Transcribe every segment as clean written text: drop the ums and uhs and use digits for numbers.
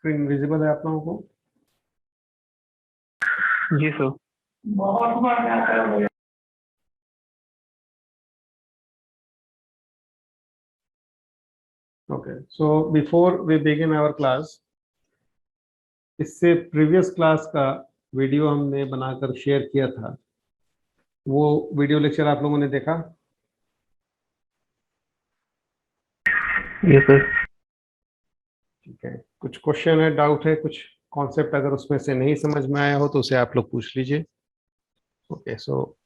Screen visible है आप लोगों को? जी sir. Okay, so before we begin our class, इससे प्रीवियस क्लास का वीडियो हमने बनाकर शेयर किया था। वो वीडियो लेक्चर आप लोगों ने देखा? Yes sir. ठीक है, कुछ क्वेश्चन है, डाउट है, कुछ कॉन्सेप्ट अगर उसमें से नहीं समझ में आया हो तो उसे आप लोग पूछ लीजिए। Okay, so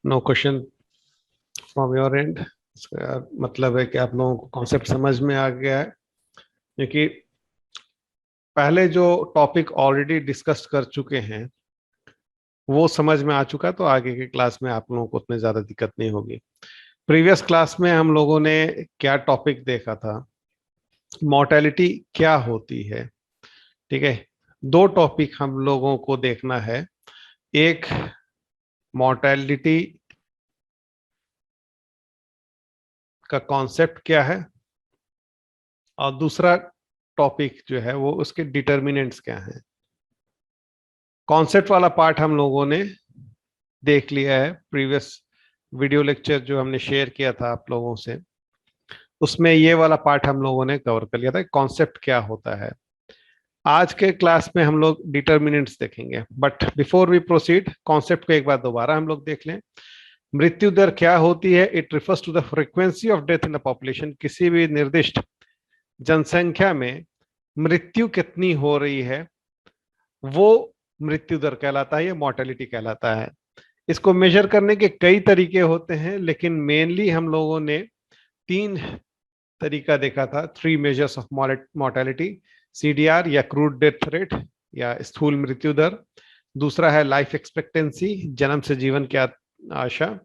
no question from your end. इसका मतलब है कि आप लोगों को कॉन्सेप्ट समझ में आ गया है, क्योंकि पहले जो टॉपिक ऑलरेडी डिस्कस कर चुके हैं वो समझ में आ चुका, तो आगे के क्लास में आप लोगों को उतनी ज्यादा दिक्कत नहीं होगी। प्रीवियस क्लास में हम लोगों ने क्या टॉपिक देखा था? मॉर्टेलिटी क्या होती है। ठीक है, दो टॉपिक हम लोगों को देखना है। एक, मॉर्टेलिटी का कॉन्सेप्ट क्या है, और दूसरा टॉपिक जो है वो उसके डिटर्मिनेंट्स क्या हैं। कॉन्सेप्ट वाला पार्ट हम लोगों ने देख लिया है। प्रीवियस वीडियो लेक्चर जो हमने शेयर किया था आप लोगों से, उसमें ये वाला पार्ट हम लोगों ने कवर कर लिया था, कॉन्सेप्ट क्या होता है। आज के क्लास में हम लोग डिटर्मिनेंट्स देखेंगे, but before we proceed, concept को एक बार दोबारा हम लोग देख लें। मृत्यु दर क्या होती है? It refers to the frequency of death in the population. किसी भी निर्दिष्ट जनसंख्या में मृत्यु कितनी हो रही है वो मृत्यु दर कहलाता है, ये मॉर्टेलिटी कहलाता है। इसको मेजर करने के कई तरीके होते हैं, लेकिन मेनली हम लोगों ने तीन तरीका देखा था, 3 मेजर्स ऑफ मॉर्टेलिटी। सीडीआर या क्रूड डेथ रेट या स्थूल मृत्यु दर, दूसरा है लाइफ एक्सपेक्टेंसी, जन्म से जीवन की आशा,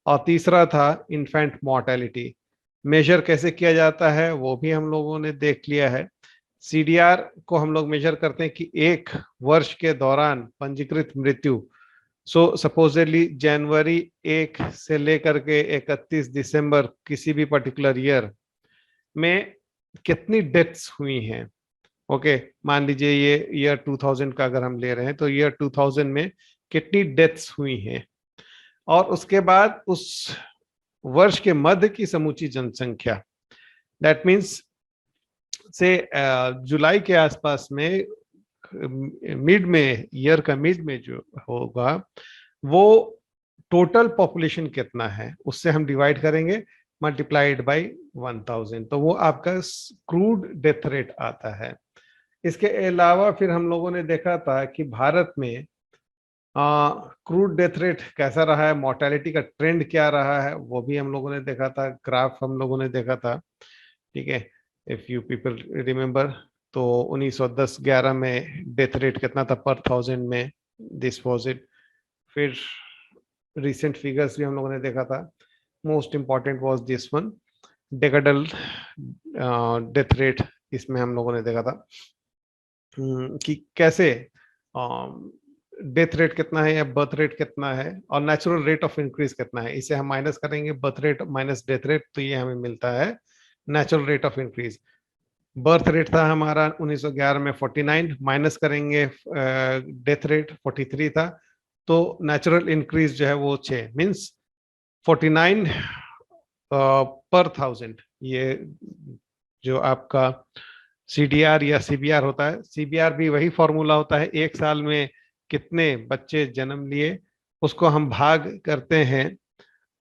और तीसरा था इन्फेंट मॉर्टेलिटी। मेजर कैसे किया जाता है वो भी हम लोगों ने देख लिया है। सीडीआर को हम लोग मेजर करते हैं कि एक वर्ष के दौरान पंजीकृत मृत्यु, सपोजली जनवरी 1 से लेकर के 31 दिसंबर किसी भी पर्टिकुलर ईयर में कितनी डेथ्स हुई हैं। ओके, मान लीजिए ये ईयर 2000 का अगर हम ले रहे हैं तो ईयर 2000 में कितनी डेथ्स हुई हैं, और उसके बाद उस वर्ष के मध्य की समूची जनसंख्या, दैट मीन्स से जुलाई के आसपास में, मिड में, ईयर का मिड में जो होगा वो टोटल पॉपुलेशन कितना है उससे हम डिवाइड करेंगे, मल्टीप्लाइड बाय 1000, तो वो आपका क्रूड डेथ रेट आता है। इसके अलावा फिर हम लोगों ने देखा था कि भारत में क्रूड डेथ रेट कैसा रहा है, मॉर्टेलिटी का ट्रेंड क्या रहा है, वो भी हम लोगों ने देखा था, ग्राफ हम लोगों ने देखा था। ठीक है, इफ यू पीपल रिमेम्बर, तो 1910-11 में डेथ रेट कितना था पर 1000 में, दिस वाज इट। फिर रिसेंट फिगर्स भी हम लोगों ने देखा था। Most important was this one, decadal death rate. इसमें हम लोगों ने देखा था कि कैसे डेथ रेट कितना है या बर्थ रेट कितना है, और नेचुरल रेट ऑफ इंक्रीज कितना है। इसे हम माइनस करेंगे, birth rate minus death rate, तो ये हमें मिलता है natural rate of increase. Birth rate था हमारा 1911 में 49, माइनस करेंगे डेथ रेट 43 था, तो नेचुरल इंक्रीज जो है वो 6, मीन्स 49 पर 1000। ये जो आपका सीडीआर या सीबीआर होता है, सीबीआर भी वही फॉर्मूला होता है, एक साल में कितने बच्चे जन्म लिए उसको हम भाग करते हैं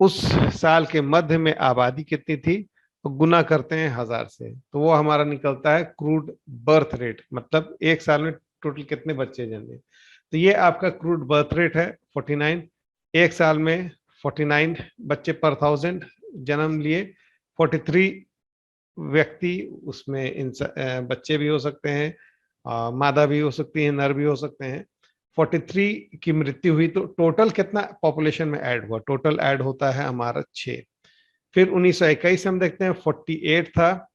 उस साल के मध्य में आबादी कितनी थी, तो गुना करते हैं 1000 से, तो वो हमारा निकलता है क्रूड बर्थ रेट, मतलब एक साल में टोटल कितने बच्चे जन्मे। तो ये आपका क्रूड बर्थ रेट है 49, एक साल में 49 बच्चे पर 1000 जन्म लिए। 43 व्यक्ति, उसमें बच्चे भी हो सकते हैं, मादा भी हो सकती है, नर भी हो सकते हैं। 43 की मृत्यु हुई, तो टोटल कितना पॉपुलेशन में ऐड हुआ? टोटल ऐड होता है हमारा 6। फिर 1921 हम देखते हैं 48 था,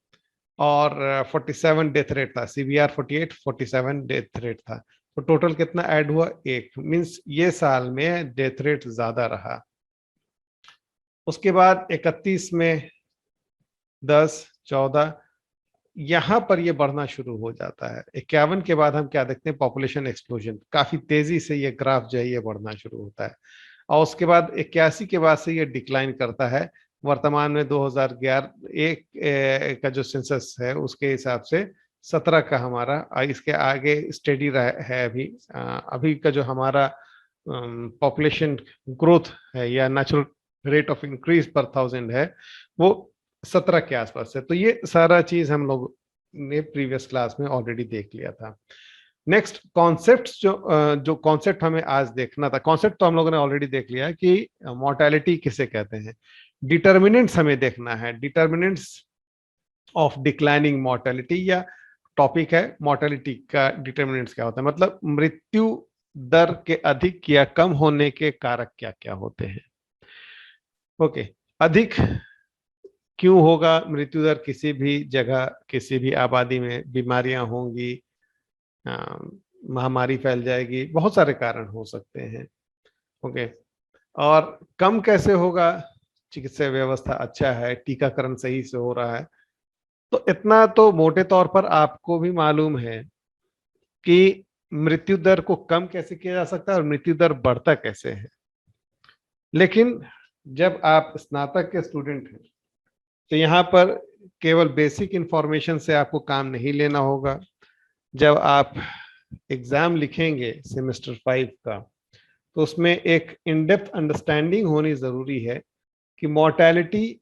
और 47 डेथ रेट था, सीबीआर 48, 47 डेथ रेट था, तो टोटल कितना ऐड हुआ? 1, मीन्स ये साल में डेथ रेट ज्यादा रहा। उसके बाद 31 में 10, 14, यहाँ पर ये बढ़ना शुरू हो जाता है। 51 के बाद हम क्या देखते हैं, पॉपुलेशन एक्सप्लोजन, काफी तेजी से ये ग्राफ जो है ये बढ़ना शुरू होता है। और उसके बाद 81 के बाद से ये डिक्लाइन करता है। वर्तमान में 2011 का जो सेंसस है उसके हिसाब से 17 का हमारा, इसके आगे स्टेडी है अभी। अभी का जो हमारा पॉपुलेशन ग्रोथ है या नेचुरल रेट ऑफ इंक्रीज पर थाउजेंड है वो 17 के आसपास है। तो ये सारा चीज हम लोग ने प्रीवियस क्लास में ऑलरेडी देख लिया था। नेक्स्ट कॉन्सेप्ट, जो कॉन्सेप्ट हमें आज देखना था, कॉन्सेप्ट तो हम लोगों ने ऑलरेडी देख लिया कि मोर्टेलिटी किसे कहते हैं। डिटर्मिनेंट्स हमें देखना है, डिटर्मिनेंट्स ऑफ डिक्लाइनिंग मोर्टेलिटी, या टॉपिक है मोर्टेलिटी का डिटर्मिनेंट्स क्या होता है, मतलब मृत्यु दर के अधिक या कम होने के कारक क्या क्या होते हैं। ओके, अधिक क्यों होगा मृत्यु दर किसी भी जगह, किसी भी आबादी में? बीमारियां होंगी, महामारी फैल जाएगी, बहुत सारे कारण हो सकते हैं। ओके, और कम कैसे होगा? चिकित्सा व्यवस्था अच्छा है, टीकाकरण सही से हो रहा है। तो इतना तो मोटे तौर पर आपको भी मालूम है कि मृत्यु दर को कम कैसे किया जा सकता है और मृत्यु दर बढ़ता कैसे है। लेकिन जब आप स्नातक के स्टूडेंट हैं तो यहाँ पर केवल बेसिक इंफॉर्मेशन से आपको काम नहीं लेना होगा। जब आप एग्जाम लिखेंगे सेमेस्टर 5 का, तो उसमें एक इन डेप्थ अंडरस्टैंडिंग होनी जरूरी है कि मोर्टेलिटी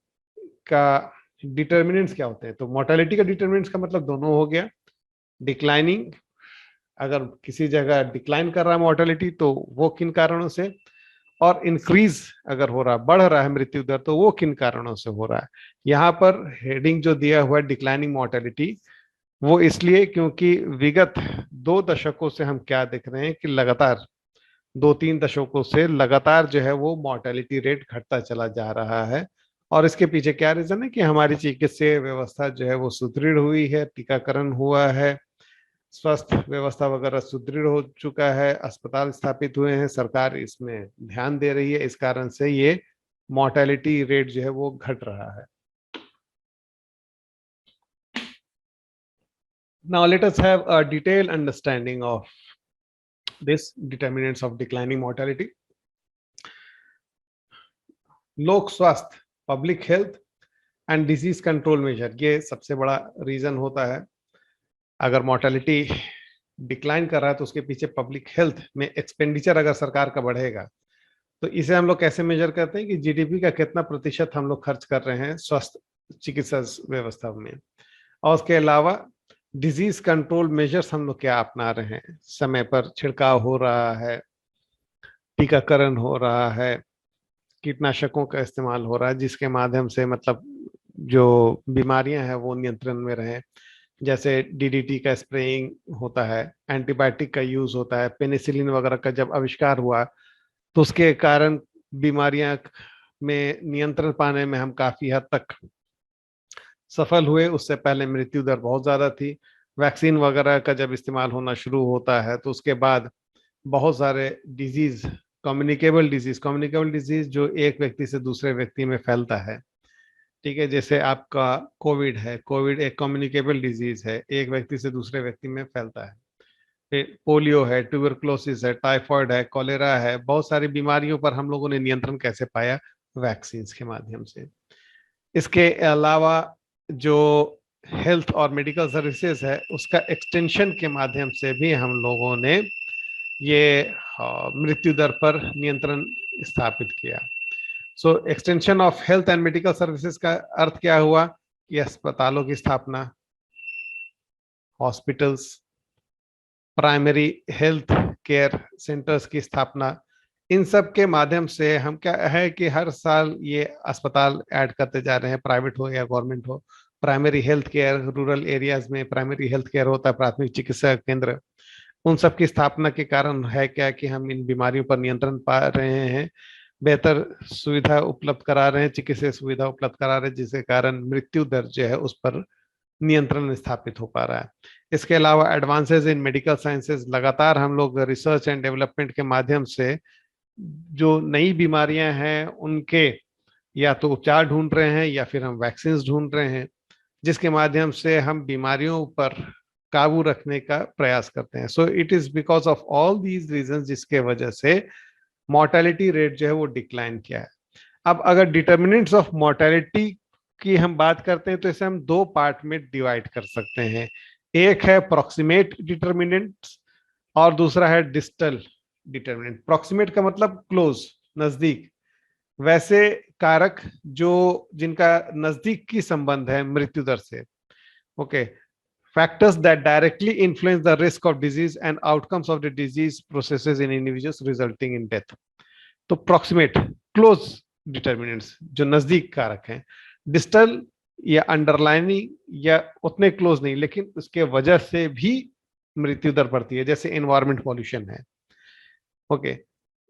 का डिटर्मिनेंट्स क्या होते हैं। तो मोर्टेलिटी का डिटर्मिनेंट्स का मतलब दोनों हो गया, डिक्लाइनिंग, अगर किसी जगह डिक्लाइन कर रहा है मोर्टेलिटी तो वो किन कारणों से, और इंक्रीज अगर हो रहा, बढ़ रहा है मृत्यु दर, तो वो किन कारणों से हो रहा है। यहाँ पर हेडिंग जो दिया हुआ है डिक्लाइनिंग मोर्टेलिटी, वो इसलिए क्योंकि विगत 2 दशकों से हम क्या देख रहे हैं कि लगातार 2-3 दशकों से लगातार जो है वो मोर्टेलिटी रेट घटता चला जा रहा है। और इसके पीछे क्या रीजन है कि हमारी चिकित्सीय व्यवस्था जो है वो सुदृढ़ हुई है, टीकाकरण हुआ है, स्वास्थ्य व्यवस्था वगैरह सुदृढ़ हो चुका है, अस्पताल स्थापित हुए हैं, सरकार इसमें ध्यान दे रही है, इस कारण से ये मोर्टेलिटी रेट जो है वो घट रहा है। Now let us have a detailed understanding of this determinants of declining mortality. लोक स्वास्थ्य, public health and disease control measure, ये सबसे बड़ा रीजन होता है। अगर मोर्टेलिटी डिक्लाइन कर रहा है तो उसके पीछे पब्लिक हेल्थ में एक्सपेंडिचर अगर सरकार का बढ़ेगा, तो इसे हम लोग कैसे मेजर करते हैं कि जीडीपी का कितना प्रतिशत हम लोग खर्च कर रहे हैं स्वास्थ्य चिकित्सा व्यवस्था में। और उसके अलावा डिजीज कंट्रोल मेजर्स हम लोग क्या अपना रहे हैं, समय पर छिड़काव हो रहा है, टीकाकरण हो रहा है, कीटनाशकों का इस्तेमाल हो रहा है, जिसके माध्यम से मतलब जो बीमारियां हैं वो नियंत्रण में रहें। जैसे डीडीटी का स्प्रेइंग होता है, एंटीबायोटिक का यूज होता है, पेनिसिलिन वगैरह का जब आविष्कार हुआ तो उसके कारण बीमारियां में नियंत्रण पाने में हम काफी हद तक सफल हुए। उससे पहले मृत्यु दर बहुत ज्यादा थी। वैक्सीन वगैरह का जब इस्तेमाल होना शुरू होता है तो उसके बाद बहुत सारे डिजीज, कम्युनिकेबल डिजीज जो एक व्यक्ति से दूसरे व्यक्ति में फैलता है, ठीक है, जैसे आपका कोविड है, कोविड एक कम्युनिकेबल डिजीज है, एक व्यक्ति से दूसरे व्यक्ति में फैलता है। फिर पोलियो है, ट्यूबरक्लोसिस है, टाइफॉइड है, कॉलेरा है, बहुत सारी बीमारियों पर हम लोगों ने नियंत्रण कैसे पाया? वैक्सीन के माध्यम से। इसके अलावा जो हेल्थ और मेडिकल सर्विसेज है उसका एक्सटेंशन के माध्यम से भी हम लोगों ने ये मृत्यु दर पर नियंत्रण स्थापित किया। So extension of health and medical services का अर्थ क्या हुआ कि अस्पतालों की स्थापना, hospitals, primary health care centres की स्थापना, इन सब के माध्यम से हम क्या है कि हर साल ये अस्पताल ऐड करते जा रहे हैं, प्राइवेट हो या गवर्नमेंट हो। Primary health care, rural areas में प्राइमरी हेल्थ केयर होता है, प्राथमिक चिकित्सा केंद्र, उन सब की स्थापना के कारण है क्या कि हम इन बीमारियों पर नियंत्रण पा रहे हैं, बेहतर सुविधा उपलब्ध करा रहे हैं, चिकित्सा सुविधा उपलब्ध करा रहे हैं, जिसके कारण मृत्यु दर जो है उस पर नियंत्रण स्थापित हो पा रहा है। इसके अलावा एडवांसेस इन मेडिकल साइंसेज, लगातार हम लोग रिसर्च एंड डेवलपमेंट के माध्यम से जो नई बीमारियां हैं उनके या तो उपचार ढूंढ रहे हैं या फिर हम वैक्सीन ढूंढ रहे हैं, जिसके माध्यम से हम बीमारियों पर काबू रखने का प्रयास करते हैं। So it is because of all these reason जिसके वजह से मॉर्टेलिटी रेट जो है वो डिक्लाइन किया है। अब अगर डिटर्मिनेंट्स ऑफ मॉर्टेलिटी की हम बात करते हैं तो इसे हम दो पार्ट में डिवाइड कर सकते हैं। एक है प्रॉक्सिमेट डिटर्मिनेंट्स और दूसरा है डिस्टल डिटर्मिनेंट। प्रॉक्सिमेट का मतलब क्लोज, नजदीक, वैसे कारक जो जिनका नजदीक की संबंध है मृत्यु दर से। Okay, factors that directly influence the risk of disease and outcomes of the disease processes in individuals resulting in death. तो प्रॉक्सिमेट, क्लोज डिटर्मिनेंट्स जो नजदीक कारक हैं। डिस्टल या अंडरलाइनिंग या उतने क्लोज नहीं, लेकिन उसके वजह से भी मृत्यु दर बढ़ती है, जैसे एनवायरमेंट पॉल्यूशन है। ओके,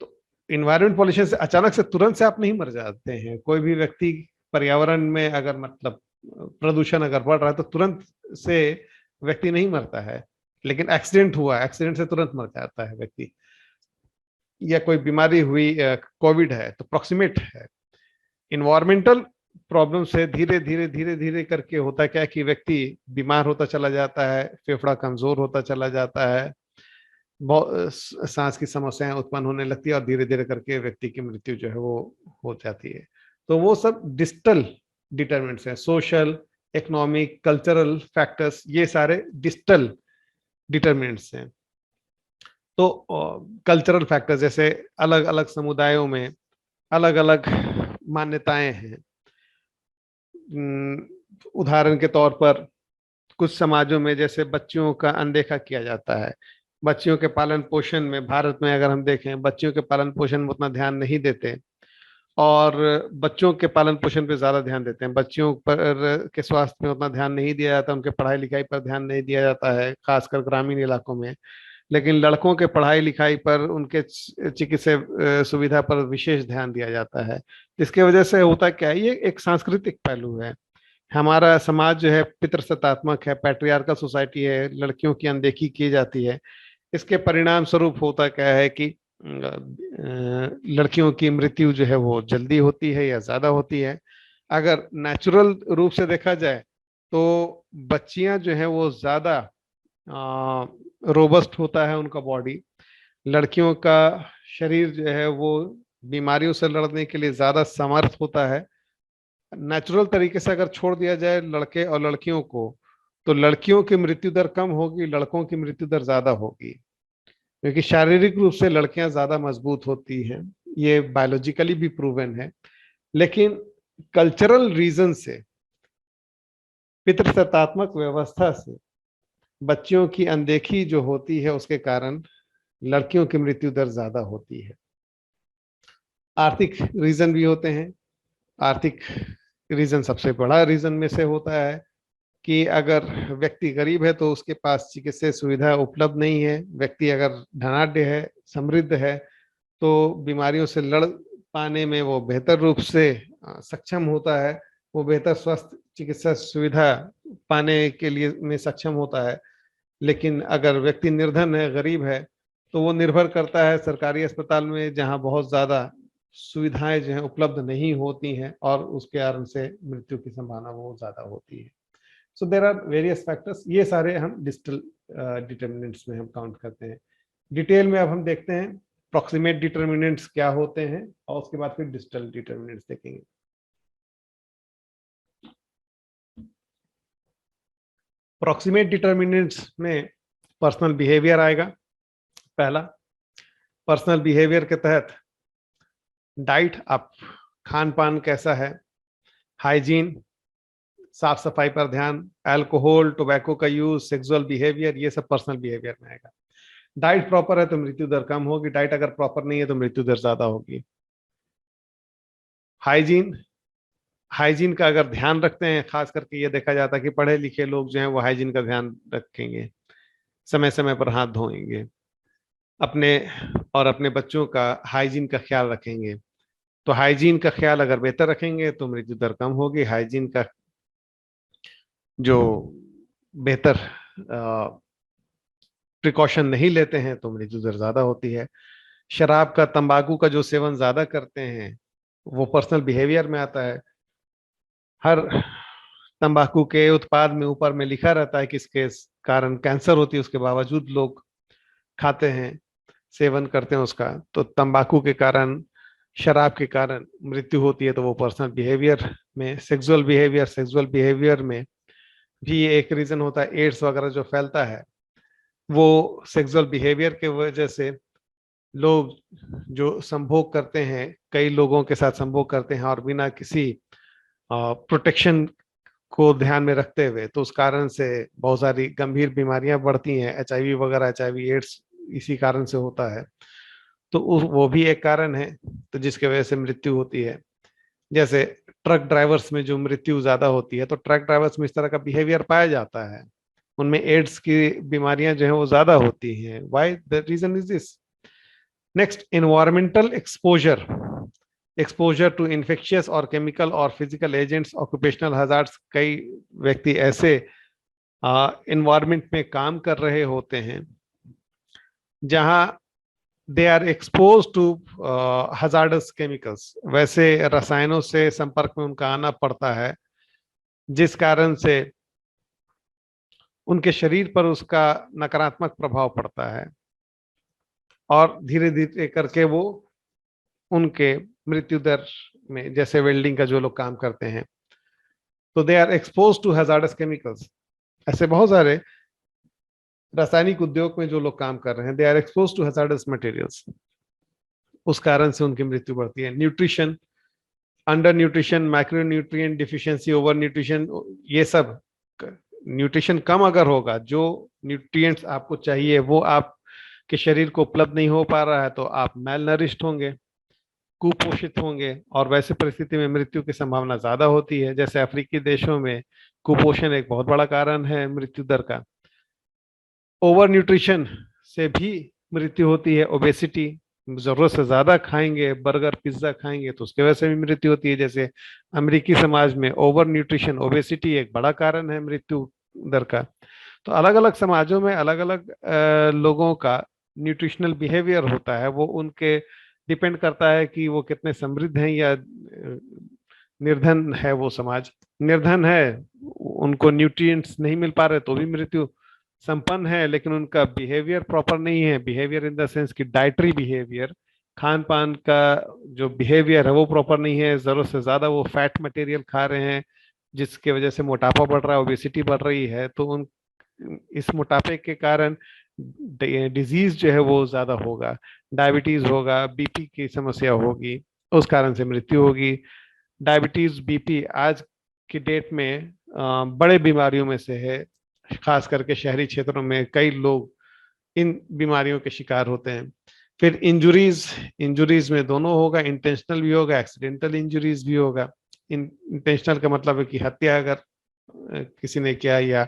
तो इन्वायरमेंट पॉल्यूशन से अचानक से तुरंत से आप नहीं मर जाते हैं। कोई भी व्यक्ति पर्यावरण में अगर मतलब प्रदूषण अगर बढ़ रहा है तो तुरंत से व्यक्ति नहीं मरता है, लेकिन एक्सीडेंट हुआ, एक्सीडेंट से तुरंत मर जाता है व्यक्ति, या कोई बीमारी हुई, कोविड है, तो प्रॉक्सिमेट है। इन्वायरमेंटल प्रॉब्लम से धीरे धीरे धीरे धीरे करके होता क्या है कि व्यक्ति बीमार होता चला जाता है, फेफड़ा कमजोर होता चला जाता है, बहुत सांस की समस्याएं उत्पन्न होने लगती है और धीरे धीरे करके व्यक्ति की मृत्यु जो है वो हो जाती है। तो वो सब डिस्टल डिटरमिनेंट्स हैं। सोशल, इकोनॉमिक, कल्चरल फैक्टर्स, ये सारे डिस्टल डिटरमिनेंट्स हैं। तो कल्चरल फैक्टर्स जैसे अलग अलग समुदायों में अलग अलग मान्यताएं हैं। उदाहरण के तौर पर कुछ समाजों में जैसे बच्चियों का अनदेखा किया जाता है। बच्चियों के पालन पोषण में, भारत में अगर हम देखें, बच्चियों के पालन पोषण में उतना ध्यान नहीं देते और बच्चों के पालन पोषण पे ज्यादा ध्यान देते हैं। बच्चियों पर के स्वास्थ्य में उतना ध्यान नहीं दिया जाता, उनके पढ़ाई लिखाई पर ध्यान नहीं दिया जाता है, खासकर ग्रामीण इलाकों में। लेकिन लड़कों के पढ़ाई लिखाई पर, उनके चिकित्सा सुविधा पर विशेष ध्यान दिया जाता है। इसके वजह से होता क्या है, ये एक सांस्कृतिक पहलू है। हमारा समाज जो है पितृसत्तात्मक है, पैट्रियार्कल सोसाइटी है, लड़कियों की अनदेखी की जाती है। इसके परिणाम स्वरूप होता क्या है कि लड़कियों की मृत्यु जो है वो जल्दी होती है या ज्यादा होती है। अगर नेचुरल रूप से देखा जाए तो बच्चियां जो है वो ज्यादा रोबस्ट होता है उनका बॉडी। लड़कियों का शरीर जो है वो बीमारियों से लड़ने के लिए ज्यादा समर्थ होता है। नेचुरल तरीके से अगर छोड़ दिया जाए लड़के और लड़कियों को, तो लड़कियों की मृत्यु दर कम होगी, लड़कों की मृत्यु दर ज्यादा होगी, क्योंकि शारीरिक रूप से लड़कियां ज्यादा मजबूत होती हैं। ये बायोलॉजिकली भी प्रूवन है। लेकिन कल्चरल रीजन से, पितृसत्तात्मक व्यवस्था से बच्चियों की अनदेखी जो होती है, उसके कारण लड़कियों की मृत्यु दर ज्यादा होती है। आर्थिक रीजन भी होते हैं। आर्थिक रीजन सबसे बड़ा रीजन में से होता है कि अगर व्यक्ति गरीब है तो उसके पास चिकित्सा सुविधा उपलब्ध नहीं है। व्यक्ति अगर धनाढ्य है, समृद्ध है, तो बीमारियों से लड़ पाने में वो बेहतर रूप से सक्षम होता है, वो बेहतर स्वास्थ्य चिकित्सा सुविधा पाने के लिए में सक्षम होता है। लेकिन अगर व्यक्ति निर्धन है, गरीब है, तो वो निर्भर करता है सरकारी अस्पताल में, जहाँ बहुत ज्यादा सुविधाएं जो है उपलब्ध नहीं होती हैं और उसके कारण से मृत्यु की संभावना वो ज्यादा होती है। सो देर आर वेरियस फैक्टर्स। ये सारे हम डिस्टल डिटर्मिनेंट्स में हम काउंट करते हैं। डिटेल में अब हम देखते हैं प्रॉक्सिमेट डिटर्मिनेंट्स क्या होते हैं और उसके बाद फिर डिस्टल डिटर्मिनेंट्स देखेंगे। प्रॉक्सिमेट डिटर्मिनेंट्स में पर्सनल बिहेवियर आएगा पहला। पर्सनल बिहेवियर के तहत डाइट, आप खान पान कैसा है, हाइजीन, साफ सफाई पर ध्यान, अल्कोहल, टोबैको का यूज, सेक्सुअल बिहेवियर, ये सब पर्सनल बिहेवियर में आएगा। डाइट प्रॉपर है तो मृत्यु दर कम होगी, डाइट अगर प्रॉपर नहीं है तो मृत्यु दर ज्यादा होगी। हाइजीन, हाइजीन का अगर ध्यान रखते हैं, खास करके ये देखा जाता है कि पढ़े लिखे लोग जो हैं वो हाइजीन का ध्यान रखेंगे, समय समय पर हाथ धोएंगे, अपने और अपने बच्चों का हाइजीन का ख्याल रखेंगे। तो हाइजीन का ख्याल अगर बेहतर रखेंगे तो मृत्यु दर कम होगी। हाइजीन का जो बेहतर प्रिकॉशन नहीं लेते हैं तो मृत्यु दर ज्यादा होती है। शराब का, तंबाकू का जो सेवन ज्यादा करते हैं वो पर्सनल बिहेवियर में आता है। हर तंबाकू के उत्पाद में ऊपर में लिखा रहता है कि इसके कारण कैंसर होती है, उसके बावजूद लोग खाते हैं, सेवन करते हैं उसका। तो तंबाकू के कारण, शराब के कारण मृत्यु होती है, तो वो पर्सनल बिहेवियर में, सेक्सुअल बिहेवियर में भी ये एक रीजन होता है। एड्स वगैरह जो फैलता है वो सेक्सुअल बिहेवियर के वजह से। लोग जो संभोग करते हैं, कई लोगों के साथ संभोग करते हैं और बिना किसी प्रोटेक्शन को ध्यान में रखते हुए, तो उस कारण से बहुत सारी गंभीर बीमारियां बढ़ती हैं। एचआईवी वगैरह, एचआईवी एड्स इसी कारण से होता है। तो वो भी एक कारण है, तो जिसके वजह से मृत्यु होती है। जैसे ट्रक ड्राइवर्स में जो मृत्यु ज्यादा होती है, तो ट्रक ड्राइवर्स में इस तरह का बिहेवियर पाया जाता है, उनमें एड्स की बीमारियां जो है वो ज्यादा होती हैं। Why the reason is this? Next, environmental exposure to infectious और केमिकल और फिजिकल एजेंट्स, ऑक्यूपेशनल हजार्ड्स। कई व्यक्ति ऐसे इन्वायरमेंट में काम कर रहे होते हैं जहां they are expose to hazardous chemicals, वैसे रसायनों से संपर्क में उनका आना पड़ता है, जिस कारण से उनके शरीर पर उसका नकारात्मक प्रभाव पड़ता है और धीरे धीरे करके वो उनके मृत्यु दर में, जैसे वेल्डिंग का जो लोग काम करते हैं, तो they are expose to hazardous chemicals. ऐसे बहुत सारे रासायनिक उद्योग में जो लोग काम कर रहे हैं, they are expose to hazardous materials, उस कारण से उनकी मृत्यु बढ़ती है। Nutrition, under nutrition, micro nutrient deficiency, over nutrition, ये सब। न्यूट्रिशन कम अगर होगा, जो न्यूट्रिएंट्स आपको चाहिए वो आपके शरीर को उपलब्ध नहीं हो पा रहा है, तो आप मेल नरिश्ड होंगे, कुपोषित होंगे, और वैसे परिस्थिति में मृत्यु की संभावना ज्यादा होती है। जैसे अफ्रीकी देशों में कुपोषण एक बहुत बड़ा कारण है मृत्यु दर का। ओवर न्यूट्रिशन से भी मृत्यु होती है। ओबेसिटी, जरूरत से ज्यादा खाएंगे, बर्गर पिज्जा खाएंगे, तो उसके वजह से भी मृत्यु होती है। जैसे अमेरिकी समाज में ओवर न्यूट्रिशन, ओबेसिटी एक बड़ा कारण है मृत्यु दर का। तो अलग अलग समाजों में अलग अलग लोगों का न्यूट्रिशनल बिहेवियर होता है, वो उनके डिपेंड करता है कि वो कितने समृद्ध हैं या निर्धन है वो समाज। निर्धन है, उनको न्यूट्रिएंट्स नहीं मिल पा रहे तो भी मृत्यु। संपन्न है लेकिन उनका बिहेवियर प्रॉपर नहीं है, बिहेवियर इन द सेंस कि डाइटरी बिहेवियर, खान पान का जो बिहेवियर है वो प्रॉपर नहीं है, जरूरत से ज्यादा वो फैट मटेरियल खा रहे हैं, जिसके वजह से मोटापा बढ़ रहा है, ओबेसिटी बढ़ रही है, तो उन इस मोटापे के कारण डिजीज जो है वो ज्यादा होगा, डायबिटीज होगा, बीपी की समस्या होगी, उस कारण से मृत्यु होगी। डायबिटीज, बीपी आज की डेट में बड़े बीमारियों में से है। खास करके शहरी क्षेत्रों में कई लोग इन बीमारियों के शिकार होते हैं। फिर इंजुरीज, इंजुरीज में दोनों होगा, इंटेंशनल भी होगा, एक्सीडेंटल इंजुरीज भी होगा। इंटेंशनल का मतलब है कि हत्या अगर किसी ने किया या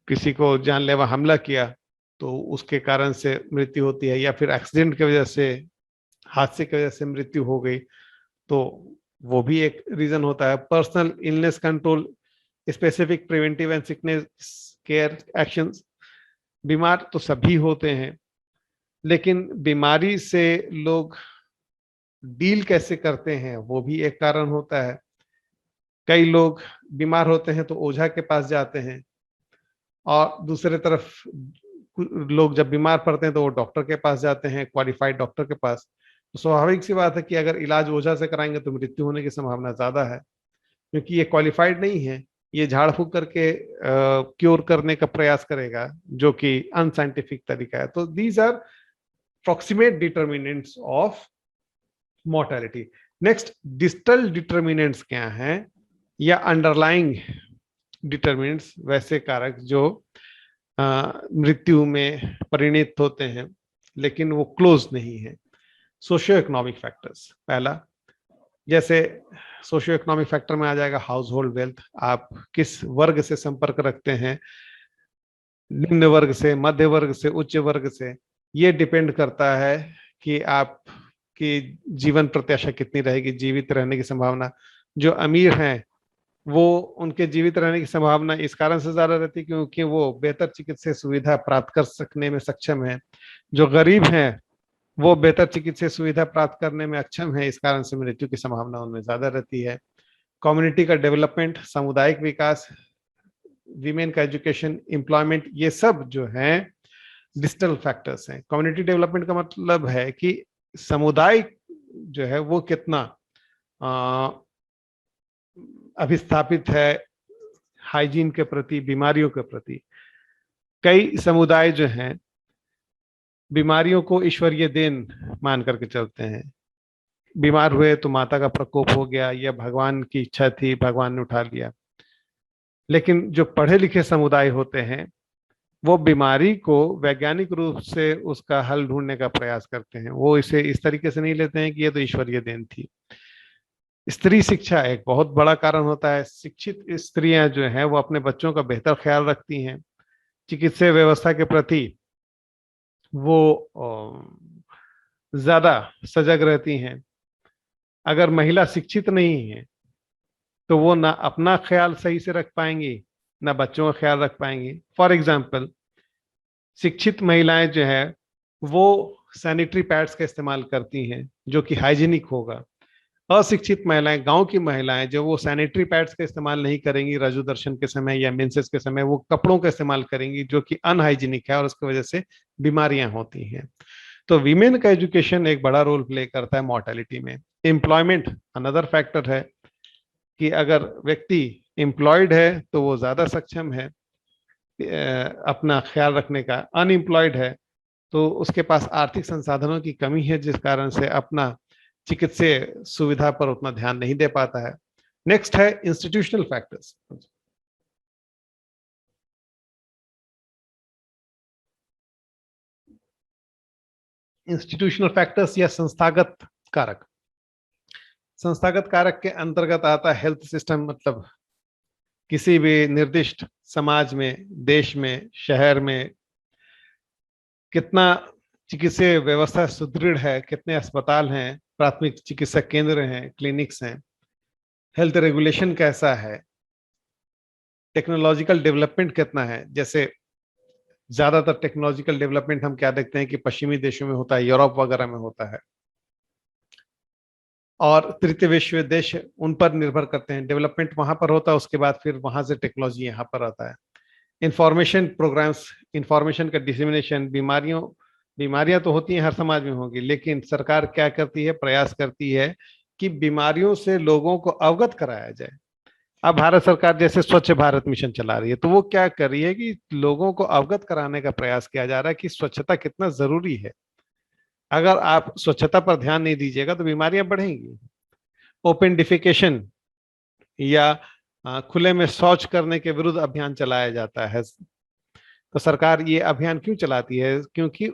किसी को जानलेवा हमला किया तो उसके कारण से मृत्यु होती है, या फिर एक्सीडेंट की वजह से, हादसे की वजह से मृत्यु हो गई, तो वो भी एक रीजन होता है। Personal illness control, specific preventive and sickness care actions. बीमार तो सभी होते हैं, लेकिन बीमारी से लोग डील कैसे करते हैं वो भी एक कारण होता है। कई लोग बीमार होते हैं तो ओझा के पास जाते हैं, और दूसरे तरफ लोग जब बीमार पड़ते हैं तो वो डॉक्टर के पास जाते हैं, क्वालिफाइड डॉक्टर के पास। तो स्वाभाविक सी बात है कि अगर इलाज ओझा से कराएंगे तो मृत्यु होने की संभावना ज्यादा है, क्योंकि ये क्वालिफाइड नहीं है, ये झाड़ फूक करके क्योर करने का प्रयास करेगा, जो कि अनसाइंटिफिक तरीका है। तो these are proximate determinants of mortality. Next, distal determinants क्या हैं, या अंडरलाइंग डिटर्मिनेंट्स, वैसे कारक जो मृत्यु में परिणित होते हैं लेकिन वो क्लोज नहीं है। सोशियो इकोनॉमिक फैक्टर्स, पहला, जैसे सोशियो इकोनॉमिक फैक्टर में आ जाएगा हाउस होल्ड वेल्थ, आप किस वर्ग से संपर्क रखते हैं, निम्न वर्ग से, मध्य वर्ग से, उच्च वर्ग से। ये डिपेंड करता है कि आपकी जीवन प्रत्याशा कितनी रहेगी, जीवित रहने की संभावना। जो अमीर हैं वो, उनके जीवित रहने की संभावना इस कारण से ज्यादा रहती है क्योंकि वो बेहतर चिकित्सा सुविधा प्राप्त कर सकने में सक्षम है। जो गरीब हैं वो बेहतर चिकित्सा सुविधा प्राप्त करने में अक्षम है, इस कारण से मृत्यु की संभावना उनमें ज्यादा रहती है। कम्युनिटी का डेवलपमेंट, सामुदायिक विकास, वीमेन का एजुकेशन, एम्प्लॉयमेंट, ये सब जो है डिजिटल फैक्टर्स हैं। कम्युनिटी डेवलपमेंट का मतलब है कि समुदाय जो है वो कितना अभिस्थापित है हाइजीन के प्रति, बीमारियों के प्रति। कई समुदाय जो हैं बीमारियों को ईश्वरीय देन मान करके चलते हैं। बीमार हुए तो माता का प्रकोप हो गया, या भगवान की इच्छा थी, भगवान ने उठा लिया। लेकिन जो पढ़े लिखे समुदाय होते हैं वो बीमारी को वैज्ञानिक रूप से उसका हल ढूंढने का प्रयास करते हैं। वो इसे इस तरीके से नहीं लेते हैं कि ये तो ईश्वरीय देन थी। स्त्री शिक्षा एक बहुत बड़ा कारण होता है। शिक्षित स्त्रियां जो हैं वो अपने बच्चों का बेहतर ख्याल रखती हैं, चिकित्सा व्यवस्था के प्रति वो ज्यादा सजग रहती हैं। अगर महिला शिक्षित नहीं है तो वो ना अपना ख्याल सही से रख पाएंगी, ना बच्चों का ख्याल रख पाएंगी। फॉर एग्जाम्पल, शिक्षित महिलाएं जो है वो सैनिटरी पैड्स का इस्तेमाल करती हैं जो कि हाइजीनिक होगा। अशिक्षित महिलाएं, गांव की महिलाएं, जो वो सैनिटरी पैड्स का इस्तेमाल नहीं करेंगी रजू दर्शन के समय या मेंसेस के समय, वो कपड़ों का इस्तेमाल करेंगी जो कि अनहाइजीनिक है और उसकी वजह से बीमारियां होती हैं। तो वीमेन का एजुकेशन एक बड़ा रोल प्ले करता है मॉर्टेलिटी में। एम्प्लॉयमेंट अनदर फैक्टर है कि अगर व्यक्ति एम्प्लॉयड है तो वो ज्यादा सक्षम है अपना ख्याल रखने का। अनएम्प्लॉयड है तो उसके पास आर्थिक संसाधनों की कमी है, जिस कारण से अपना चिकित्सीय सुविधा पर उतना ध्यान नहीं दे पाता है। नेक्स्ट है इंस्टीट्यूशनल फैक्टर्स। इंस्टीट्यूशनल फैक्टर्स या संस्थागत कारक। संस्थागत कारक के अंतर्गत आता है हेल्थ सिस्टम, मतलब किसी भी निर्दिष्ट समाज में, देश में, शहर में कितना चिकित्सीय व्यवस्था सुदृढ़ है, कितने अस्पताल हैं, प्राथमिक चिकित्सा केंद्र हैं, क्लिनिक्स हैं, हेल्थ रेगुलेशन कैसा है, टेक्नोलॉजिकल डेवलपमेंट कितना है। जैसे ज्यादातर टेक्नोलॉजिकल डेवलपमेंट हम क्या देखते हैं कि पश्चिमी देशों में होता है, यूरोप वगैरह में होता है, और तृतीय विश्व देश उन पर निर्भर करते हैं। डेवलपमेंट वहां पर होता है, उसके बाद फिर वहां से टेक्नोलॉजी यहाँ पर आता है। इंफॉर्मेशन प्रोग्राम्स, इंफॉर्मेशन का डिसेमिनेशन, बीमारियां तो होती हैं, हर समाज में होगी, लेकिन सरकार क्या करती है, प्रयास करती है कि बीमारियों से लोगों को अवगत कराया जाए। अब भारत सरकार जैसे स्वच्छ भारत मिशन चला रही है, तो वो क्या कर रही है कि लोगों को अवगत कराने का प्रयास किया जा रहा है कि स्वच्छता कितना जरूरी है। अगर आप स्वच्छता पर ध्यान नहीं दीजिएगा तो बीमारियां बढ़ेंगी। ओपन डिफिकेशन या खुले में शौच करने के विरुद्ध अभियान चलाया जाता है। तो सरकार ये अभियान क्यों चलाती है? क्योंकि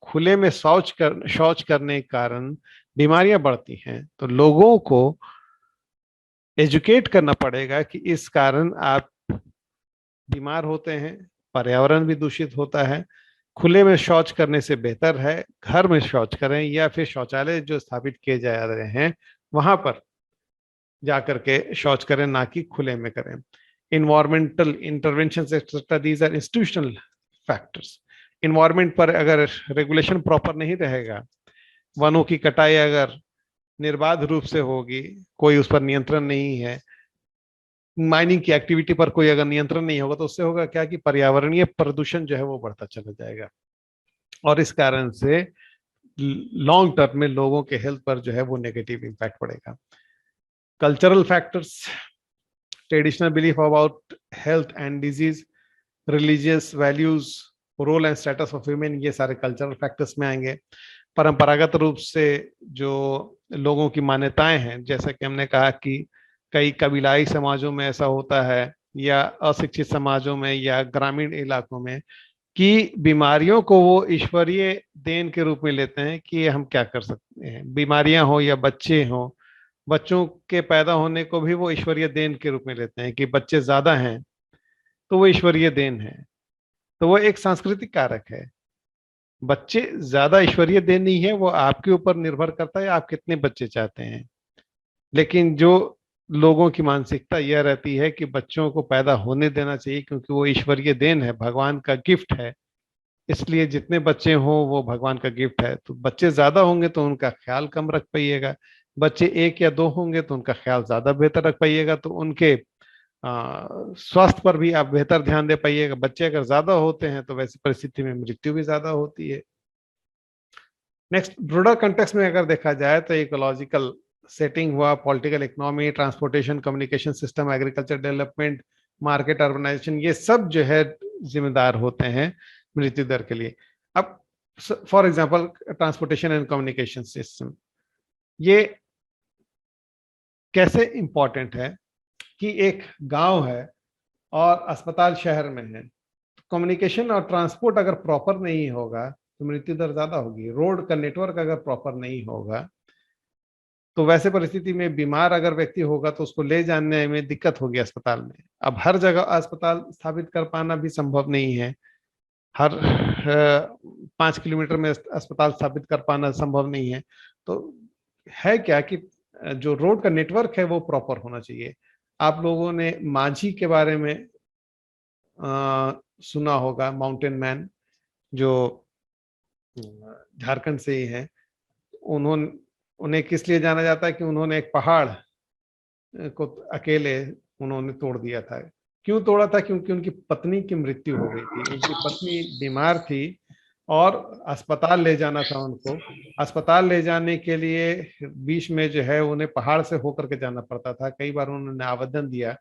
खुले में शौच करने के कारण बीमारियां बढ़ती हैं। तो लोगों को एजुकेट करना पड़ेगा कि इस कारण आप बीमार होते हैं, पर्यावरण भी दूषित होता है। खुले में शौच करने से बेहतर है घर में शौच करें, या फिर शौचालय जो स्थापित किए जा रहे हैं वहां पर जाकर के शौच करें, ना कि खुले में करें। Environmental intervention etcetera, these are institutional factors. Environment पर अगर रेगुलेशन प्रॉपर नहीं रहेगा, वनों की कटाई अगर निर्बाध रूप से होगी, कोई उस पर नियंत्रण नहीं है, माइनिंग की एक्टिविटी पर कोई अगर नियंत्रण नहीं होगा, तो उससे होगा क्या कि पर्यावरणीय प्रदूषण जो है वो बढ़ता चला जाएगा, और इस कारण से लॉन्ग टर्म में लोगों के हेल्थ पर जो है वो नेगेटिव इम्पैक्ट पड़ेगा। Cultural factors, traditional belief about health and disease, religious values, role and status of women, ये सारे कल्चरल फैक्टर्स में आएंगे। परंपरागत रूप से जो लोगों की मान्यताएं हैं, जैसे कि हमने कहा कि कई कबीलाई समाजों में ऐसा होता है, या अशिक्षित समाजों में, या ग्रामीण इलाकों में, कि बीमारियों को वो ईश्वरीय देन के रूप में लेते हैं कि हम क्या कर सकते हैं। बीमारियां हो या बच्चे हों, बच्चों के पैदा होने को भी वो ईश्वरीय देन के रूप में लेते हैं कि बच्चे ज्यादा हैं तो वो ईश्वरीय देन है। तो वो एक सांस्कृतिक कारक है। बच्चे ज्यादा ईश्वरीय देन नहीं है, वो आपके ऊपर निर्भर करता है आप कितने बच्चे चाहते हैं। लेकिन जो लोगों की मानसिकता यह रहती है कि बच्चों को पैदा होने देना चाहिए क्योंकि वो ईश्वरीय देन है, भगवान का गिफ्ट है, इसलिए जितने बच्चे हों वो भगवान का गिफ्ट है। तो बच्चे ज्यादा होंगे तो उनका ख्याल कम रख पाइएगा, बच्चे 1 या 2 होंगे तो उनका ख्याल ज्यादा बेहतर रख पाइएगा, तो उनके स्वास्थ्य पर भी आप बेहतर ध्यान दे पाइएगा। बच्चे अगर ज्यादा होते हैं तो वैसी परिस्थिति में मृत्यु भी ज्यादा होती है। नेक्स्ट, ब्रॉडर कंटेक्स्ट में अगर देखा जाए तो इकोलॉजिकल सेटिंग हुआ, political economy, transportation, communication system, agriculture development, market, urbanisation, ये सब जो है जिम्मेदार होते हैं मृत्यु दर के लिए। अब for example transportation and communication system, ये कैसे इंपॉर्टेंट है कि एक गांव है और अस्पताल शहर में है, कम्युनिकेशन और ट्रांसपोर्ट अगर प्रॉपर नहीं होगा तो मृत्यु दर ज्यादा होगी। रोड का नेटवर्क अगर प्रॉपर नहीं होगा तो वैसे परिस्थिति में बीमार अगर व्यक्ति होगा तो उसको ले जाने में दिक्कत होगी अस्पताल में। अब हर जगह अस्पताल स्थापित कर पाना भी संभव नहीं है, हर 5 किलोमीटर में अस्पताल स्थापित कर पाना संभव नहीं है। तो है क्या कि जो रोड का नेटवर्क है वो प्रॉपर होना चाहिए। आप लोगों ने माझी के बारे में सुना होगा, माउंटेन मैन, जो झारखंड से ही है। उन्हें किस लिए जाना जाता है कि उन्होंने एक पहाड़ को अकेले उन्होंने तोड़ दिया था। क्यों तोड़ा था? क्योंकि उनकी पत्नी की मृत्यु हो गई थी, उनकी पत्नी बीमार थी और अस्पताल ले जाना था उनको। अस्पताल ले जाने के लिए बीच में जो है उन्हें पहाड़ से होकर के जाना पड़ता था। कई बार उन्होंने आवेदन दिया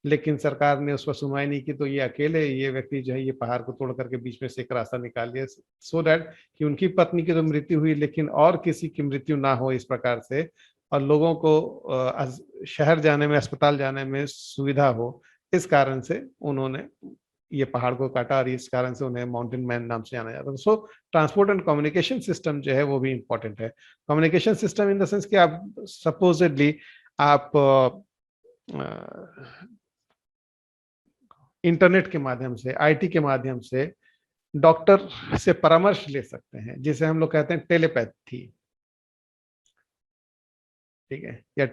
लेकिन सरकार ने उस पर सुनवाई नहीं की, तो ये व्यक्ति जो है ये पहाड़ को तोड़ करके बीच में से एक रास्ता निकाल लिया, सो दैट कि उनकी पत्नी की तो मृत्यु हुई लेकिन और किसी की मृत्यु ना हो इस प्रकार से, और लोगों को शहर जाने में, अस्पताल जाने में सुविधा हो। इस कारण से उन्होंने ये पहाड़ को काटा और इस कारण से उन्हें माउंटेन मैन नाम से जाना जाता है। सो ट्रांसपोर्ट एंड कम्युनिकेशन सिस्टम जो है वो भी इंपॉर्टेंट है। Communication system in the sense कि आप सपोजिटली आप इंटरनेट के माध्यम से, आईटी के माध्यम से डॉक्टर से परामर्श ले सकते हैं, जिसे हम लोग कहते हैं टेलीपैथी, ठीक है, या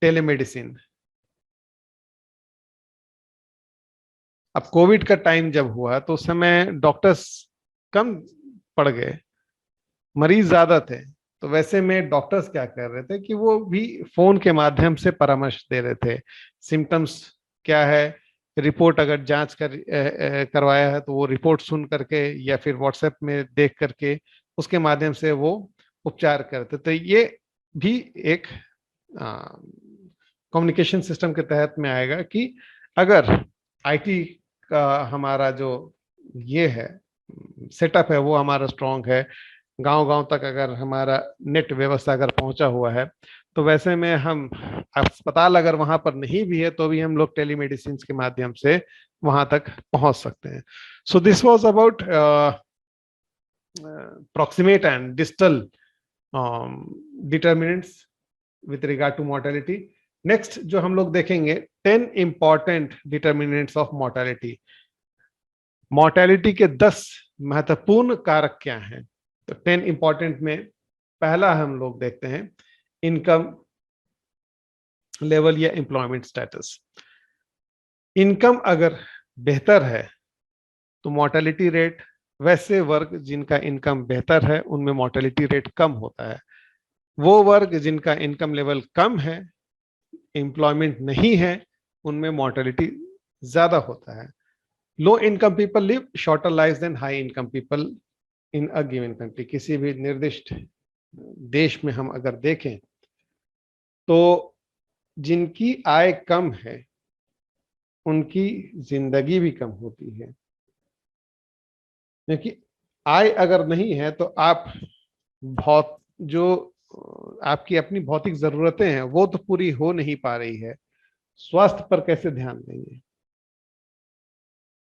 टेलीमेडिसिन। अब कोविड का टाइम जब हुआ तो उस समय डॉक्टर्स कम पड़ गए, मरीज ज्यादा थे, तो वैसे में डॉक्टर्स क्या कर रहे थे कि वो भी फोन के माध्यम से परामर्श दे रहे थे। सिम्टम्स क्या है, रिपोर्ट अगर जांच करवाया है तो वो रिपोर्ट सुन करके या फिर व्हाट्सएप में देख करके उसके माध्यम से वो उपचार करते। तो ये भी एक कम्युनिकेशन सिस्टम के तहत में आएगा कि अगर आईटी का हमारा जो ये है सेटअप है वो हमारा स्ट्रांग है, गांव गांव तक अगर हमारा नेट व्यवस्था अगर पहुंचा हुआ है, तो वैसे में हम अस्पताल अगर वहां पर नहीं भी है तो भी हम लोग टेलीमेडिसिन के माध्यम से वहां तक पहुंच सकते हैं। So this was about proximate and distal determinants with regard to mortality. Next जो हम लोग देखेंगे 10 important determinants of mortality. Mortality के 10 महत्वपूर्ण कारक क्या हैं? तो 10 इंपॉर्टेंट में पहला हम लोग देखते हैं इनकम लेवल या एम्प्लॉयमेंट स्टेटस। इनकम अगर बेहतर है तो मोर्टेलिटी रेट, वैसे वर्ग जिनका इनकम बेहतर है उनमें मोर्टेलिटी रेट कम होता है। वो वर्ग जिनका इनकम लेवल कम है, एम्प्लॉयमेंट नहीं है, उनमें मोर्टेलिटी ज्यादा होता है। Low income people live shorter life than high income people in a given country. किसी भी निर्दिष्ट देश में हम अगर देखें तो जिनकी आय कम है उनकी जिंदगी भी कम होती है, क्योंकि आय अगर नहीं है तो आप बहुत जो आपकी अपनी भौतिक जरूरतें हैं वो तो पूरी हो नहीं पा रही है, स्वास्थ्य पर कैसे ध्यान देंगे?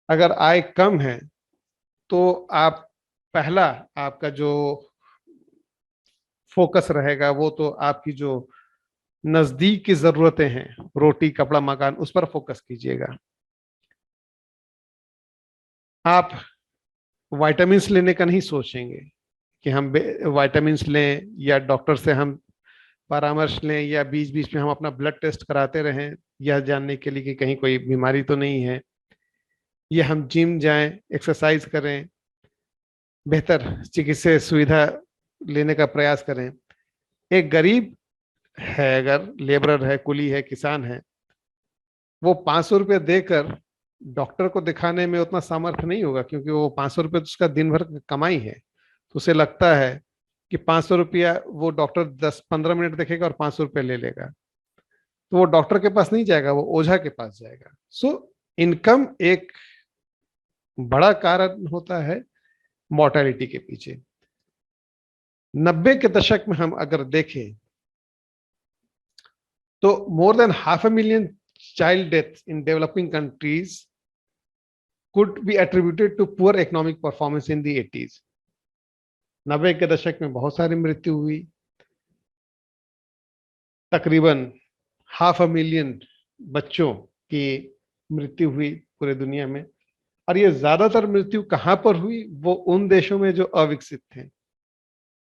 अगर आय कम है तो आप पहला आपका जो फोकस रहेगा वो तो आपकी जो नजदीक की जरूरतें हैं, रोटी कपड़ा मकान, उस पर फोकस कीजिएगा। आप विटामिन्स लेने का नहीं सोचेंगे कि हम विटामिन्स लें या डॉक्टर से हम परामर्श लें या बीच बीच में हम अपना ब्लड टेस्ट कराते रहें यह जानने के लिए कि कहीं कोई बीमारी तो नहीं है, या हम जिम जाएं, एक्सरसाइज करें, बेहतर चिकित्सा सुविधा लेने का प्रयास करें। एक गरीब है, अगर लेबरर है, कुली है, किसान है, वो 500 रुपये देकर डॉक्टर को दिखाने में उतना सामर्थ्य नहीं होगा, क्योंकि वो 500 रुपये तो उसका दिन भर कमाई है। तो उसे लगता है कि 500 रुपया वो डॉक्टर 10-15 मिनट देखेगा और 500 रुपये ले लेगा, तो वो डॉक्टर के पास नहीं जाएगा, वो ओझा के पास जाएगा। सो इनकम एक बड़ा कारण होता है मॉर्टेलिटी के पीछे। 90 के दशक में हम अगर देखें तो more than 500,000 child deaths in developing countries could be attributed to poor economic performance in the 80s। 90 के दशक में बहुत सारी मृत्यु हुई, तकरीबन 500,000 बच्चों की मृत्यु हुई पूरे दुनिया में। और ये ज्यादातर मृत्यु कहां पर हुई? वो उन देशों में जो अविकसित थे,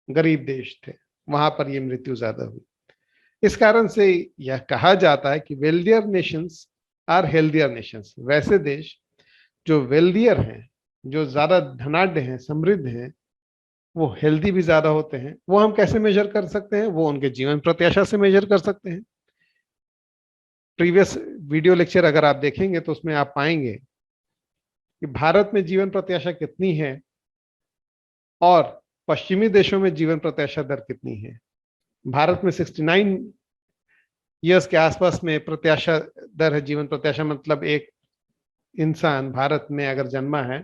गरीब देश थे, वहां पर ये मृत्यु ज्यादा हुई। इस कारण से यह कहा जाता है कि wealthier nations are healthier nations. वैसे देश जो वेल्दियर हैं, जो ज्यादा धनाढ्य हैं, समृद्ध हैं, वो हेल्दी भी ज्यादा होते हैं। वो हम कैसे मेजर कर सकते हैं? वो उनके जीवन प्रत्याशा से मेजर कर सकते हैं। प्रीवियस वीडियो लेक्चर अगर आप देखेंगे तो उसमें आप पाएंगे कि भारत में जीवन प्रत्याशा कितनी है और पश्चिमी देशों में जीवन प्रत्याशा दर कितनी है। भारत में 69 ईयर्स के आसपास में प्रत्याशा दर है। जीवन प्रत्याशा मतलब एक इंसान भारत में अगर जन्मा है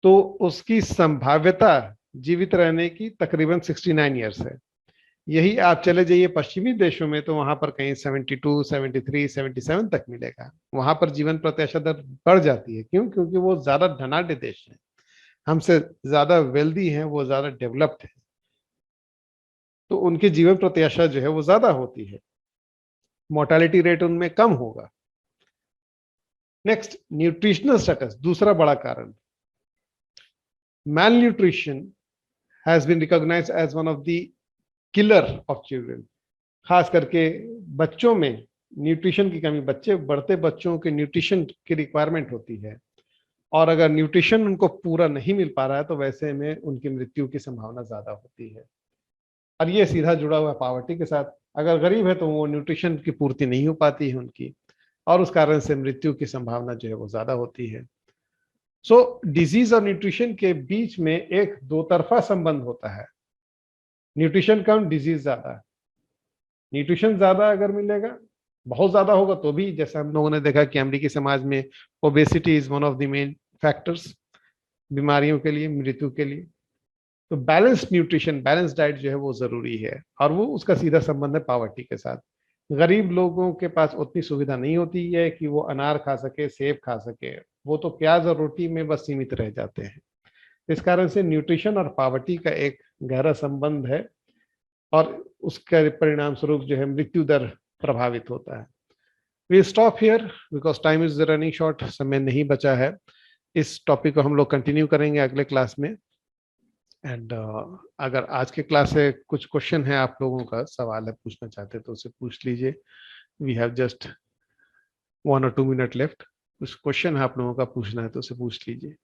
तो उसकी संभाव्यता जीवित रहने की तकरीबन 69 ईयर्स है। यही आप चले जाइए पश्चिमी देशों में तो वहां पर कहीं 72, 73, 77 तक मिलेगा। वहां पर जीवन प्रत्याशा दर बढ़ जाती है। क्यों? क्योंकि वो ज्यादा धनाढ्य देश हैं, हमसे ज्यादा वेल्दी हैं, वो ज्यादा डेवलप्ड है, तो उनकी जीवन प्रत्याशा जो है वो ज्यादा होती है, मोर्टेलिटी रेट उनमें कम होगा। नेक्स्ट, न्यूट्रिशनल स्टेटस, दूसरा बड़ा कारण। malnutrition has been recognized as one of the killer of children। खास करके बच्चों में न्यूट्रिशन की कमी, बढ़ते बच्चों के न्यूट्रिशन की रिक्वायरमेंट होती है, और अगर न्यूट्रिशन उनको पूरा नहीं मिल पा रहा है तो वैसे में उनकी मृत्यु की संभावना ज्यादा होती है। और ये सीधा जुड़ा हुआ है पॉवर्टी के साथ। अगर गरीब है तो वो न्यूट्रिशन की पूर्ति नहीं हो पाती है उनकी, और उस कारण से मृत्यु की संभावना जो है वो ज्यादा होती है। सो डिजीज और न्यूट्रिशन के बीच में एक दो तरफा संबंध होता है। न्यूट्रिशन कम, डिजीज ज्यादा। न्यूट्रिशन ज्यादा अगर मिलेगा, बहुत ज्यादा होगा तो भी, जैसे हम लोगों ने देखा कि अमेरिकी समाज में obesity is one of the main factors बीमारियों के लिए, मृत्यु के लिए। तो बैलेंस न्यूट्रिशन, बैलेंस डाइट जो है वो जरूरी है, और वो उसका सीधा संबंध है पॉवर्टी के साथ। गरीब लोगों के पास उतनी सुविधा नहीं होती है कि वो अनार खा सके, सेब खा सके, वो तो प्याज और रोटी में बस सीमित रह जाते हैं। इस कारण से न्यूट्रिशन और पॉवर्टी का एक गहरा संबंध है, और उसके परिणाम स्वरूप जो है मृत्यु दर प्रभावित होता है। We stop here because time is running short, समय नहीं बचा है। इस टॉपिक को हम लोग कंटिन्यू करेंगे अगले क्लास में। एंड अगर आज के क्लास से कुछ क्वेश्चन है, आप लोगों का सवाल है, पूछना चाहते तो उसे पूछ लीजिए। We have just 1 or 2 minutes left. कुछ क्वेश्चन है आप लोगों का पूछना है तो उसे पूछ लीजिए।